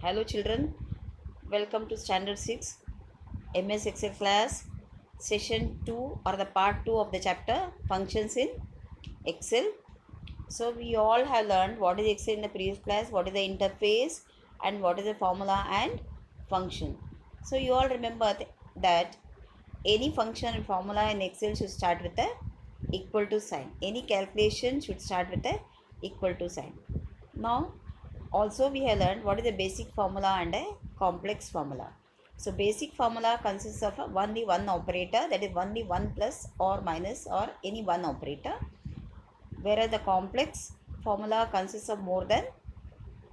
Hello children, welcome to Standard 6 MS Excel class session 2 or the part 2 of the chapter functions in Excel. So we all have learned what is Excel in the previous class, what is the interface and what is the formula and function. So you all remember that any function and formula in Excel should start with a equal to sign. Any calculation should start with a equal to sign. Now also we have learned what is the basic formula and a complex formula. So basic formula consists of only one operator, that is only one plus or minus or any one operator, whereas the complex formula consists of more than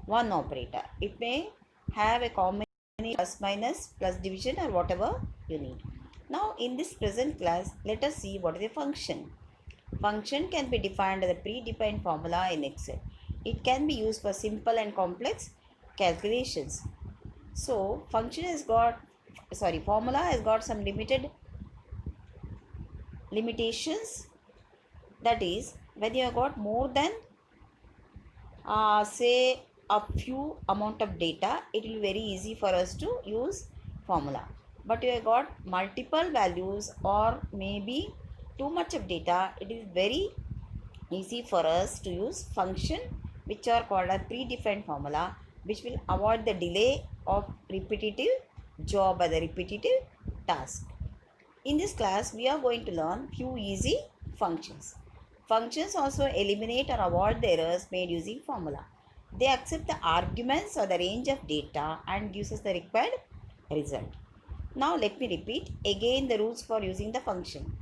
one operator. It may have a combination plus minus plus division or whatever you need. Now in this present class, let us see what is a function. Function can be defined as a predefined formula in Excel. It can be used for simple and complex calculations. So formula has got some limitations. That is, when you have got more than say a few amount of data, it will be very easy for us to use formula. But you have got multiple values or maybe too much of data, it is very easy for us to use function which are called a predefined formula, which will avoid the delay of repetitive job or the repetitive task. In this class, we are going to learn few easy functions. Functions also eliminate or avoid the errors made using formula. They accept the arguments or the range of data and gives us the required result. Now let me repeat again the rules for using the function.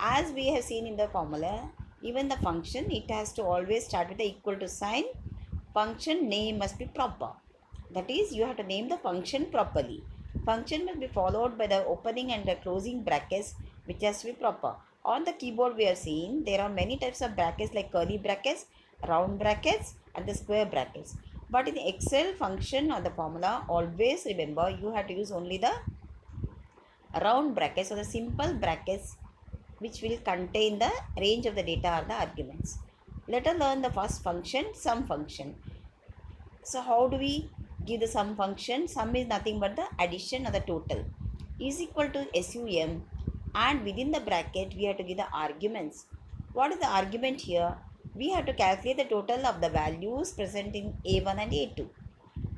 As we have seen in the formula, even the function, it has to always start with the equal to sign. Function name must be proper. That is, you have to name the function properly. Function must be followed by the opening and the closing brackets, which has to be proper. On the keyboard we have seen there are many types of brackets like curly brackets, round brackets and the square brackets. But in the Excel function or the formula, always remember you have to use only the round brackets or the simple brackets which will contain the range of the data or the arguments. Let us learn the first function, sum function. So how do we give the sum function? Sum is nothing but the addition or the total is equal to SUM, and within the bracket we have to give the arguments. What is the argument here? We have to calculate the total of the values present in A1 and A2.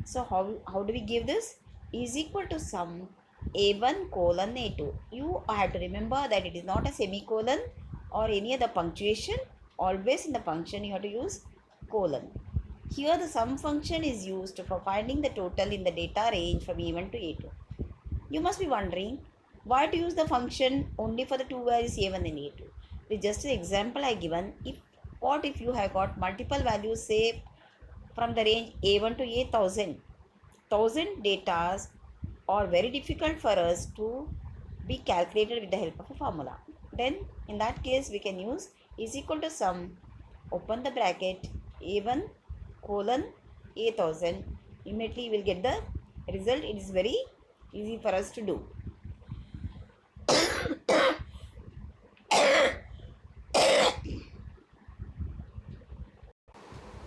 So how do we give this? Is equal to sum A1 colon A2. You have to remember that it is not a semicolon or any other punctuation. Always in the function you have to use colon. Here the sum function is used for finding the total in the data range from A1 to A2. You must be wondering why to use the function only for the two values A1 and A2. With just an example I given, what if you have got multiple values, say from the range A1 to A1000. 1000 datas are very difficult for us to be calculated with the help of a formula. Then in that case we can use is equal to sum, open the bracket, A1 colon A1000. Immediately you will get the result. It is very easy for us to do.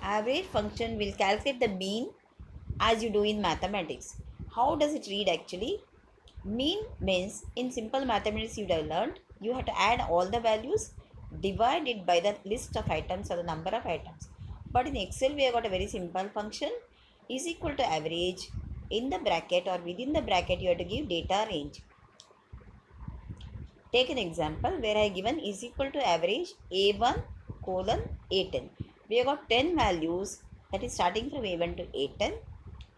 Average function will calculate the mean as you do in mathematics. How does it read actually? Mean means in simple mathematics you have learned you have to add all the values, divide it by the list of items or the number of items. But in Excel we have got a very simple function is equal to average. In the bracket or within the bracket you have to give data range. Take an example where I given is equal to average A1 colon A10. We have got 10 values, that is starting from A1 to A10.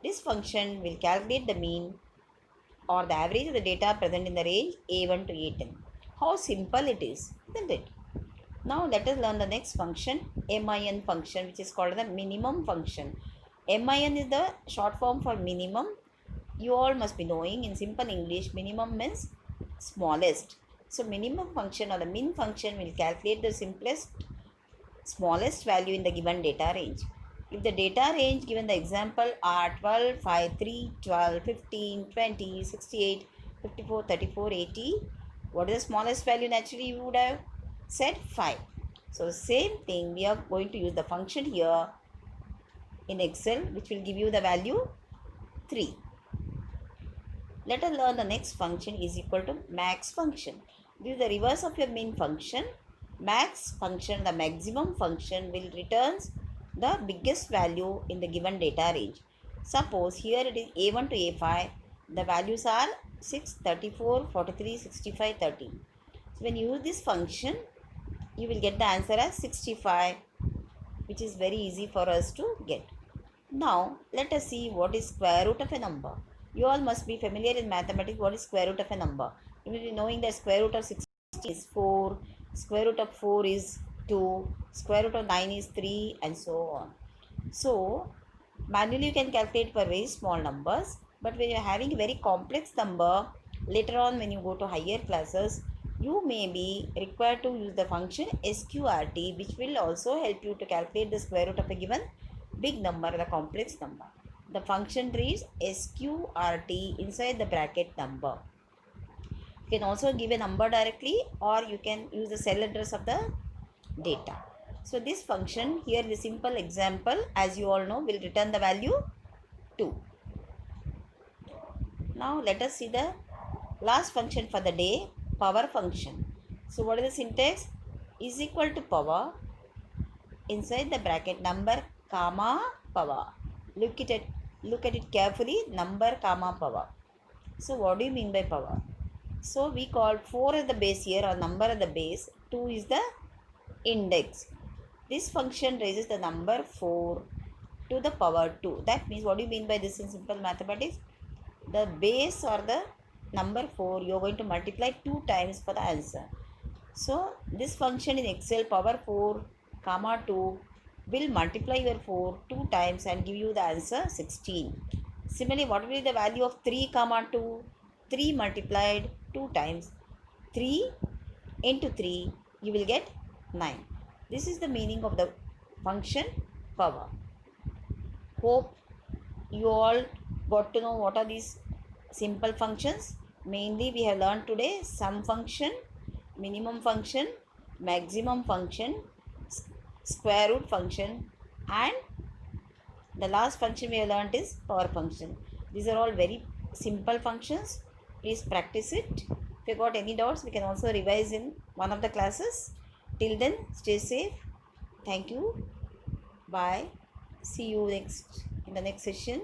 This function will calculate the mean or the average of the data present in the range A1 to A10. How simple it is, isn't it? Now let us learn the next function, MIN function, which is called the minimum function. MIN is the short form for minimum. You all must be knowing in simple English, minimum means smallest. So minimum function or the min function will calculate the smallest value in the given data range. If the data range given the example are 12, 5, 3, 12, 15, 20, 68, 54, 34, 80, what is the smallest value? Naturally you would have said 5. So same thing, we are going to use the function here in Excel which will give you the value 3. Let us learn the next function is equal to max function. This is the reverse of your min function. Max function, the maximum function, will returns the biggest value in the given data range. Suppose here it is A1 to A5. The values are 6, 34, 43, 65, 13. So when you use this function, you will get the answer as 65, which is very easy for us to get. Now, let us see what is square root of a number. You all must be familiar in mathematics what is square root of a number. You will be knowing that square root of 16 is 4, square root of 4 is 2, square root of 9 is 3, and so on. So, manually you can calculate for very small numbers, but when you are having a very complex number, later on when you go to higher classes, you may be required to use the function SQRT, which will also help you to calculate the square root of a given big number, the complex number. The function reads SQRT inside the bracket number. You can also give a number directly, or you can use the cell address of the data. So this function here, the simple example, as you all know, will return the value 2. Now let us see the last function for the day, power function. So what is the syntax? Is equal to power inside the bracket number comma power. Look at it carefully, number comma power. So what do you mean by power? So we call 4 as the base here, or number as the base, 2 is the index. This function raises the number 4 to the power 2. That means, what do you mean by this in simple mathematics? The base or the number 4, you are going to multiply 2 times for the answer. So this function in Excel, power 4 comma 2, will multiply your 4 2 times and give you the answer 16. Similarly, what will be the value of 3 comma 2? 3 multiplied 2 times. 3 into 3, you will get 9. This is the meaning of the function power. Hope you all got to know what are these simple functions. Mainly we have learned today sum function, minimum function, maximum function, square root function, and the last function we have learned is power function. These are all very simple functions. Please practice it. If you got any doubts, we can also revise in one of the classes. Till then, stay safe. Thank you. Bye. See you in the next session.